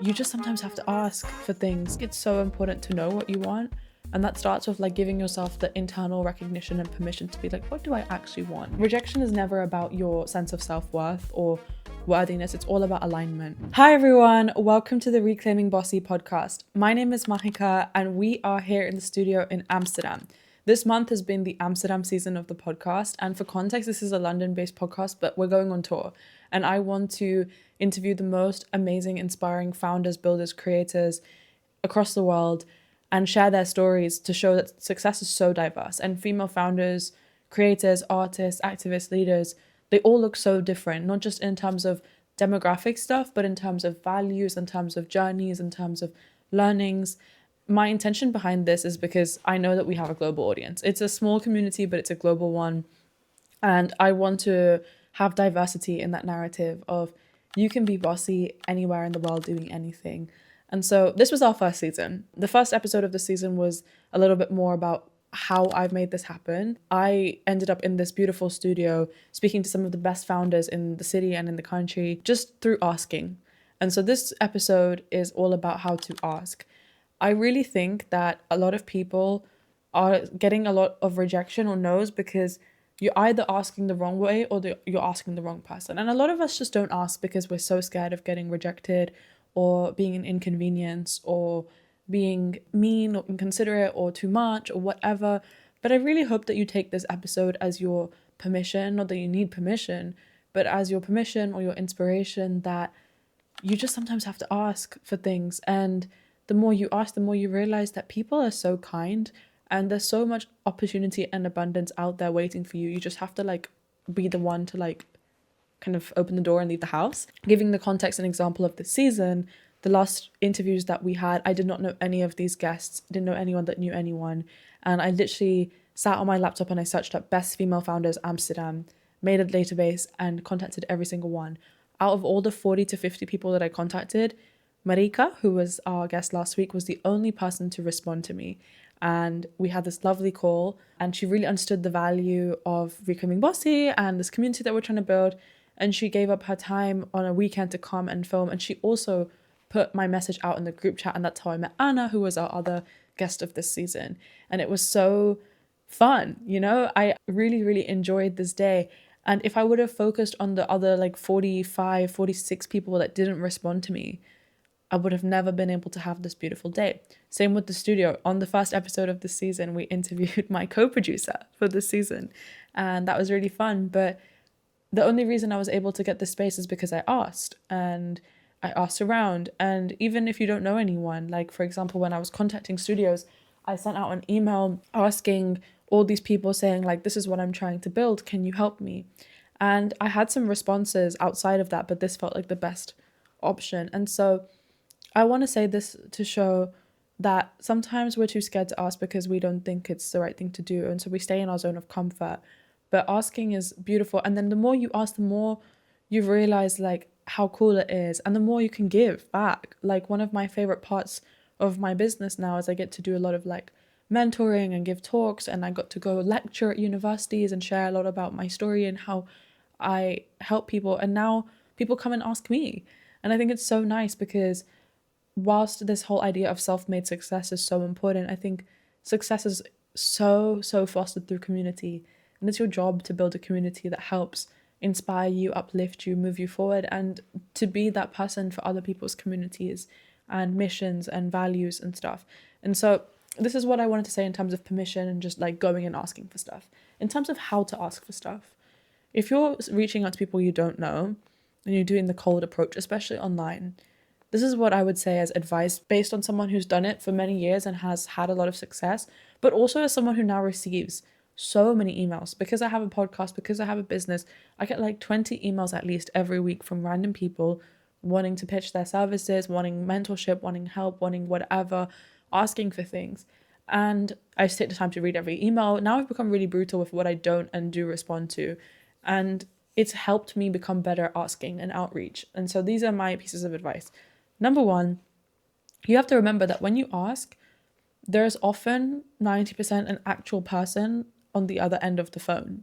you just sometimes have to ask for things. It's so important to know what you want. And that starts with like giving yourself the internal recognition and permission to be like, what do I actually want? Rejection is never about your sense of self-worth or worthiness. It's all about alignment. Hi everyone, welcome to the Reclaiming Bossy podcast. My name is Mahika and we are here in the studio in Amsterdam. This month has been the Amsterdam season of the podcast, and for context, this is a London-based podcast, but we're going on tour. And I want to interview the most amazing, inspiring founders, builders, creators across the world and share their stories to show that success is so diverse. And female founders, creators, artists, activists, leaders, they all look so different, not just in terms of demographic stuff, but in terms of values, in terms of journeys, in terms of learnings. My intention behind this is because I know that we have a global audience. It's a small community, but it's a global one. And I want to have diversity in that narrative of you can be bossy anywhere in the world doing anything. And so this was our first season. The first episode of the season was a little bit more about how I've made this happen. I ended up in this beautiful studio speaking to some of the best founders in the city and in the country just through asking. And so this episode is all about how to ask. I really think that a lot of people are getting a lot of rejection or no's because you're either asking the wrong way or you're asking the wrong person. And a lot of us just don't ask because we're so scared of getting rejected or being an inconvenience or being mean or inconsiderate or too much or whatever. But I really hope that you take this episode as your permission, not that you need permission, but as your permission or your inspiration that you just sometimes have to ask for things. And the more you ask, the more you realize that people are so kind and there's so much opportunity and abundance out there waiting for you. You just have to be the one to kind of open the door and leave the house. Giving the context and example of this season, the last interviews that we had, I did not know any of these guests, didn't know anyone that knew anyone. And I literally sat on my laptop and I searched up best female founders Amsterdam, made a database and contacted every single one. Out of all the 40 to 50 people that I contacted, Marika, who was our guest last week, was the only person to respond to me. And we had this lovely call and she really understood the value of Reclaiming Bossy and this community that we're trying to build. And she gave up her time on a weekend to come and film. And she also put my message out in the group chat. And that's how I met Anna, who was our other guest of this season. And it was so fun, I really, really enjoyed this day. And if I would have focused on the other 45, 46 people that didn't respond to me, I would have never been able to have this beautiful day. Same with the studio. On the first episode of this season, we interviewed my co-producer for this season. And that was really fun. But the only reason I was able to get this space is because I asked. And I asked around. And even if you don't know anyone, for example, when I was contacting studios, I sent out an email asking all these people saying, this is what I'm trying to build. Can you help me? And I had some responses outside of that, but this felt like the best option. And so I want to say this to show that sometimes we're too scared to ask because we don't think it's the right thing to do. And so we stay in our zone of comfort. But asking is beautiful. And then the more you ask, the more you realize how cool it is and the more you can give back. One of my favorite parts of my business now is I get to do a lot of mentoring and give talks, and I got to go lecture at universities and share a lot about my story and how I help people. And now people come and ask me. And I think it's so nice because whilst this whole idea of self-made success is so important, I think success is so fostered through community. And it's your job to build a community that helps inspire you, uplift you, move you forward, and to be that person for other people's communities and missions and values and stuff. And so this is what I wanted to say in terms of permission and just going and asking for stuff. In terms of how to ask for stuff, if you're reaching out to people you don't know and you're doing the cold approach, especially online, this is what I would say as advice based on someone who's done it for many years and has had a lot of success, but also as someone who now receives so many emails. Because I have a podcast, because I have a business, I get 20 emails at least every week from random people wanting to pitch their services, wanting mentorship, wanting help, wanting whatever, asking for things. And I just take the time to read every email. Now I've become really brutal with what I don't and do respond to. And it's helped me become better at asking and outreach. And so these are my pieces of advice. Number one, you have to remember that when you ask, there's often 90% an actual person on the other end of the phone,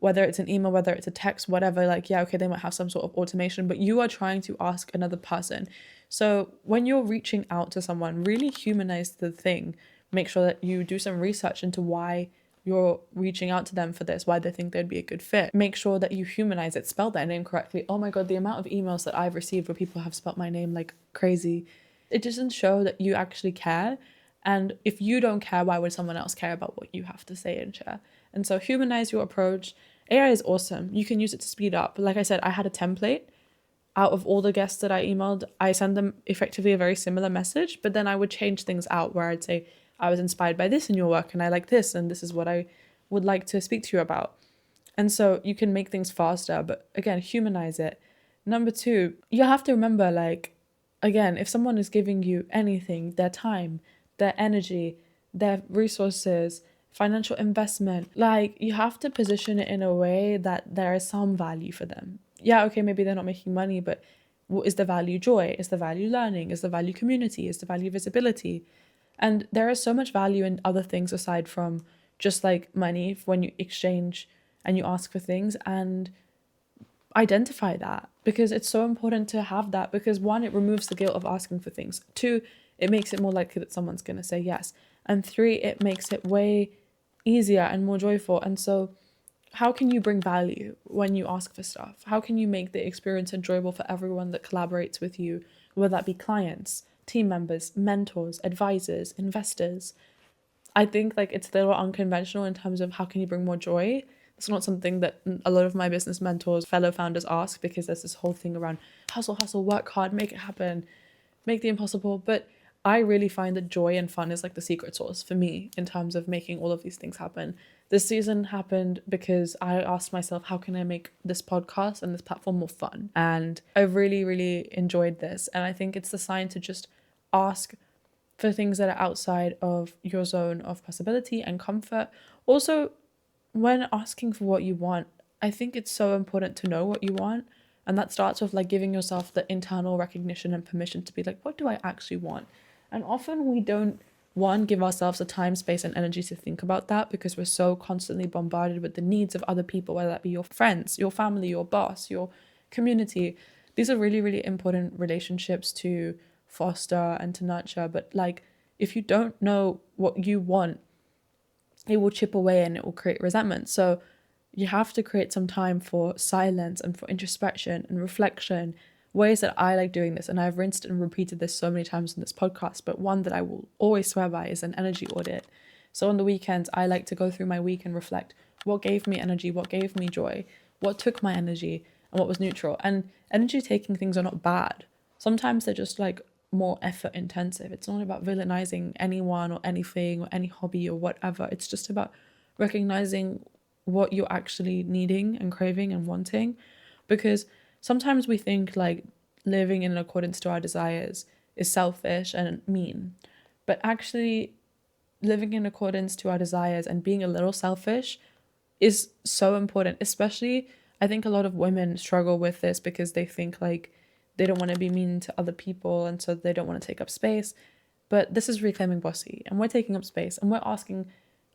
whether it's an email, whether it's a text, whatever, okay, they might have some sort of automation, but you are trying to ask another person. So when you're reaching out to someone, really humanize the thing. Make sure that you do some research into why you're reaching out to them for this, why they think they'd be a good fit. Make sure that you humanize it, spell their name correctly. Oh my God, the amount of emails that I've received where people have spelled my name like crazy. It doesn't show that you actually care. And if you don't care, why would someone else care about what you have to say and share? And so humanize your approach. AI is awesome. You can use it to speed up. Like I said, I had a template. Out of all the guests that I emailed, I send them effectively a very similar message, but then I would change things out where I'd say, I was inspired by this in your work and I like this, and this is what I would like to speak to you about. And so you can make things faster, but again, humanize it. Number two, you have to remember, like, again, if someone is giving you anything, their time, their energy, their resources, financial investment, like, you have to position it in a way that there is some value for them. Yeah, okay, maybe they're not making money, but what is the value joy? Is the value learning? Is the value community? Is the value visibility? And there is so much value in other things aside from just like money when you exchange and you ask for things, and identify that, because it's so important to have that, because one, it removes the guilt of asking for things. Two, it makes it more likely that someone's going to say yes. And three, it makes it way easier and more joyful. And so how can you bring value when you ask for stuff? How can you make the experience enjoyable for everyone that collaborates with you, whether that be clients, team members, mentors, advisors, investors? I think like it's a little unconventional in terms of how can you bring more joy. It's not something that a lot of my business mentors, fellow founders ask, because there's this whole thing around hustle, hustle, work hard, make it happen, make the impossible. But I really find that joy and fun is like the secret sauce for me in terms of making all of these things happen. This season happened because I asked myself, how can I make this podcast and this platform more fun? And I really, really enjoyed this. And I think it's the sign to just ask for things that are outside of your zone of possibility and comfort. Also, when asking for what you want, I think it's so important to know what you want. And that starts with like giving yourself the internal recognition and permission to be like, what do I actually want? And often we don't, one, give ourselves the time, space, and energy to think about that, because we're so constantly bombarded with the needs of other people, whether that be your friends, your family, your boss, your community. These are really, really important relationships to foster and to nurture. But like, if you don't know what you want, it will chip away and it will create resentment. So you have to create some time for silence and for introspection and reflection, ways that I like doing this. And I've rinsed and repeated this so many times in this podcast, but one that I will always swear by is an energy audit. So on the weekends, I like to go through my week and reflect what gave me energy, what gave me joy, what took my energy, and what was neutral. And energy taking things are not bad. Sometimes they're just like more effort intensive. It's not about villainizing anyone or anything or any hobby or whatever. It's just about recognizing what you're actually needing and craving and wanting. Because sometimes we think like living in accordance to our desires is selfish and mean, but actually living in accordance to our desires and being a little selfish is so important. Especially, I think a lot of women struggle with this because they think like they don't want to be mean to other people, and so they don't want to take up space. But this is Reclaiming Bossy, and we're taking up space, and we're asking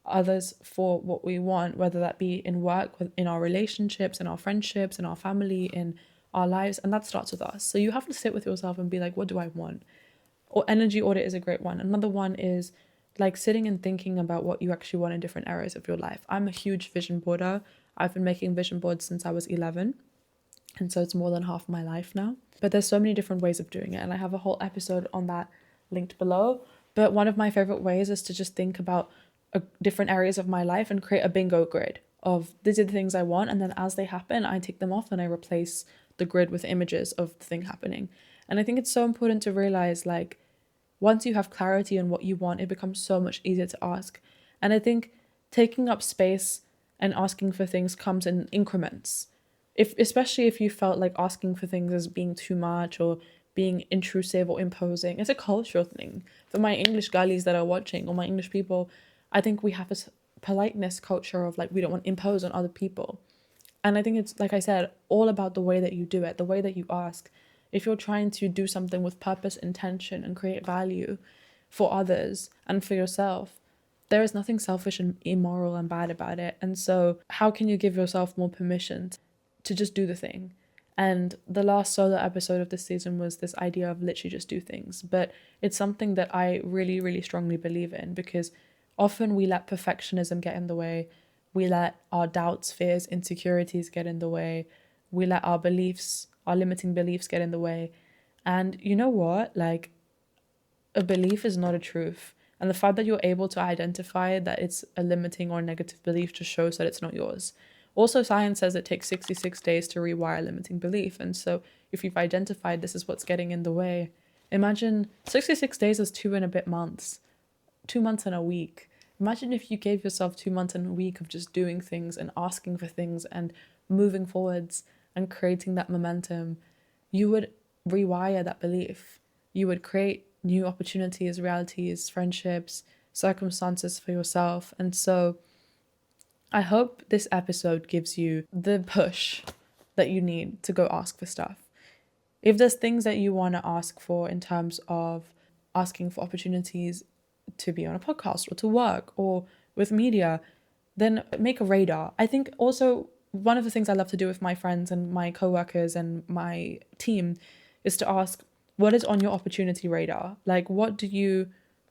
others for what we want, whether that be in work, in our relationships, in our friendships, in our family, in our lives. And that starts with us. So you have to sit with yourself and be like, what do I want? Or energy audit is a great one. Another one is like sitting and thinking about what you actually want in different areas of your life. I'm a huge vision boarder. I've been making vision boards since I was 11. And so it's more than half my life now. But there's so many different ways of doing it. And I have a whole episode on that linked below. But one of my favorite ways is to just think about different areas of my life and create a bingo grid of these are the things I want. And then as they happen, I take them off and I replace the grid with images of the thing happening. And I think it's so important to realize, like, once you have clarity on what you want, it becomes so much easier to ask. And I think taking up space and asking for things comes in increments. Especially if you felt like asking for things as being too much or being intrusive or imposing. It's a cultural thing. For my English girlies that are watching, or my English people, I think we have this politeness culture of like, we don't want to impose on other people. And I think it's, like I said, all about the way that you do it, the way that you ask. If you're trying to do something with purpose, intention, and create value for others and for yourself, there is nothing selfish and immoral and bad about it. And so how can you give yourself more permission to just do the thing? And the last solo episode of this season was this idea of literally just do things. But it's something that I really, really strongly believe in, because often we let perfectionism get in the way. We let our doubts, fears, insecurities get in the way. We let our beliefs, our limiting beliefs get in the way. And you know what? Like, a belief is not a truth. And the fact that you're able to identify that it's a limiting or negative belief just shows that it's not yours. Also, science says it takes 66 days to rewire limiting belief. And so if you've identified this is what's getting in the way, imagine 66 days is 2 and a bit months, 2 months and a week. Imagine if you gave yourself 2 months and a week of just doing things and asking for things and moving forwards and creating that momentum. You would rewire that belief. You would create new opportunities, realities, friendships, circumstances for yourself. And so I hope this episode gives you the push that you need to go ask for stuff. If there's things that you want to ask for in terms of asking for opportunities to be on a podcast or to work or with media, then make a radar. I think also one of the things I love to do with my friends and my coworkers and my team is to ask, what is on your opportunity radar? Like, what do you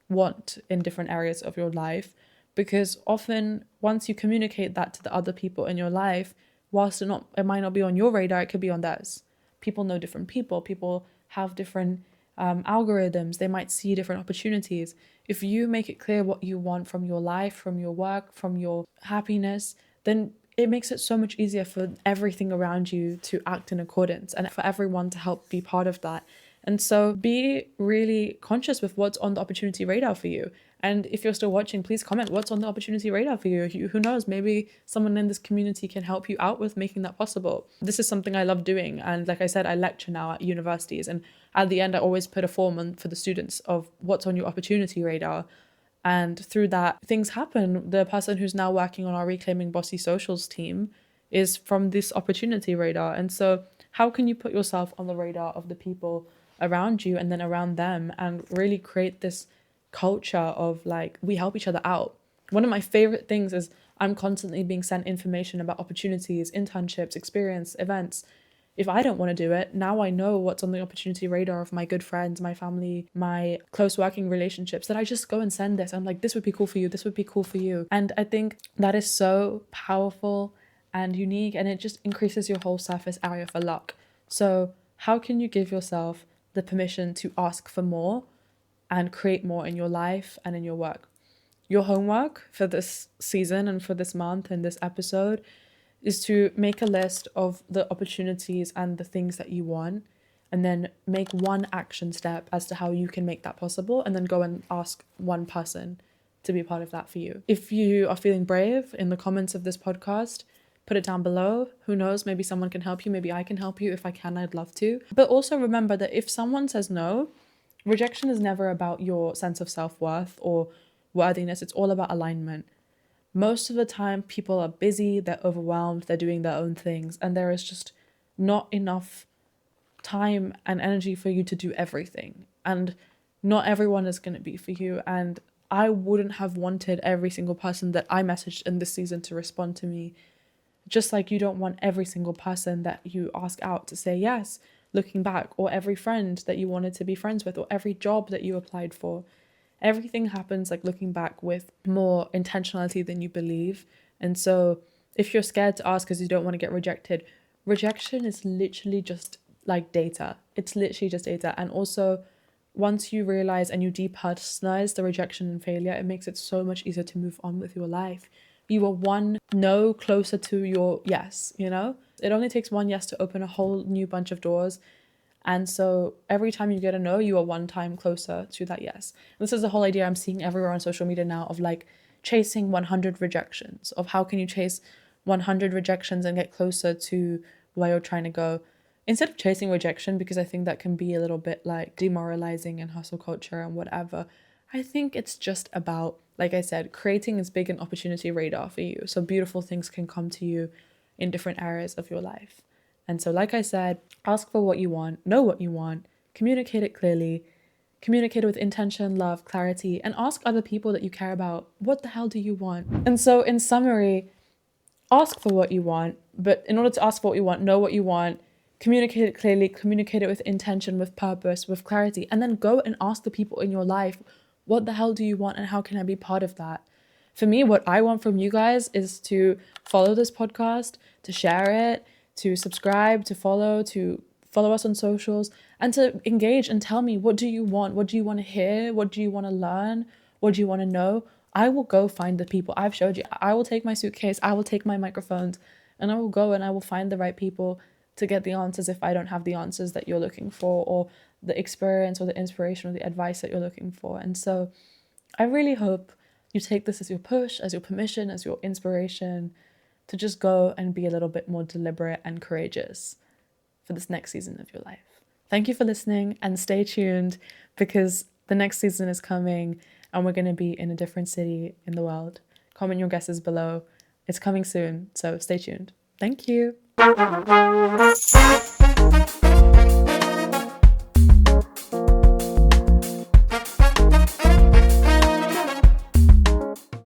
want in different areas of your life? Because often once you communicate that to the other people in your life, whilst it might not be on your radar, it could be on theirs. People know different people. People have different algorithms. They might see different opportunities. If you make it clear what you want from your life, from your work, from your happiness, then it makes it so much easier for everything around you to act in accordance and for everyone to help be part of that. And so be really conscious with what's on the opportunity radar for you. And if you're still watching, please comment what's on the opportunity radar for you. Who knows, maybe someone in this community can help you out with making that possible. This is something I love doing. And like I said, I lecture now at universities. And at the end, I always put a form on for the students of what's on your opportunity radar. And through that, things happen. The person who's now working on our Reclaiming Bossy socials team is from this opportunity radar. And so how can you put yourself on the radar of the people around you and then around them and really create this culture of like, we help each other out? One of my favorite things is I'm constantly being sent information about opportunities, internships, experience, events. If I don't want to do it, now I know what's on the opportunity radar of my good friends, my family, my close working relationships, that I just go and send this. I'm like, this would be cool for you. This would be cool for you. And I think that is so powerful and unique, and it just increases your whole surface area for luck. So how can you give yourself the permission to ask for more and create more in your life and in your work? Your homework for this season and for this month and this episode is to make a list of the opportunities and the things that you want, and then make one action step as to how you can make that possible, and then go and ask one person to be part of that for you. If you are feeling brave, in the comments of this podcast, put it down below. Who knows, maybe someone can help you, maybe I can help you. If I can, I'd love to. But also remember that if someone says no, rejection is never about your sense of self-worth or worthiness. It's all about alignment. Most of the time, people are busy, they're overwhelmed, they're doing their own things, and there is just not enough time and energy for you to do everything. And not everyone is going to be for you. And I wouldn't have wanted every single person that I messaged in this season to respond to me. Just like you don't want every single person that you ask out to say yes, looking back, or every friend that you wanted to be friends with, or every job that you applied for. Everything happens like looking back with more intentionality than you believe. And so if you're scared to ask because you don't want to get rejected, rejection is literally just like data. It's literally just data. And also, once you realize and you depersonalize the rejection and failure, it makes it so much easier to move on with your life. You are one no closer to your yes, you know? It only takes one yes to open a whole new bunch of doors. And so every time you get a no, you are one time closer to that yes. And this is the whole idea I'm seeing everywhere on social media now of like chasing 100 rejections, of how can you chase 100 rejections and get closer to where you're trying to go. Instead of chasing rejection, because I think that can be a little bit like demoralizing and hustle culture and whatever, I think it's just about, like I said, creating this big an opportunity radar for you so beautiful things can come to you in different areas of your life. And so, like I said, ask for what you want, know what you want, communicate it clearly, communicate it with intention, love, clarity, and ask other people that you care about, what the hell do you want? And so in summary, ask for what you want, but in order to ask for what you want, know what you want, Communicate it clearly, communicate it with intention, with purpose, with clarity, and then go and ask the people in your life, what the hell do you want and how can I be part of that? For me, what I want from you guys is to follow this podcast, to share it, to subscribe, to follow us on socials, and to engage and tell me, what do you want? What do you want to hear? What do you want to learn? What do you want to know? I will go find the people. I've showed you. I will take my suitcase, I will take my microphones, and I will go and I will find the right people to get the answers if I don't have the answers that you're looking for, or the experience or the inspiration or the advice that you're looking for. And so I really hope you take this as your push, as your permission, as your inspiration to just go and be a little bit more deliberate and courageous for this next season of your life. Thank you for listening, and stay tuned because the next season is coming and we're going to be in a different city in the world. Comment your guesses below. It's coming soon, so stay tuned. Thank you.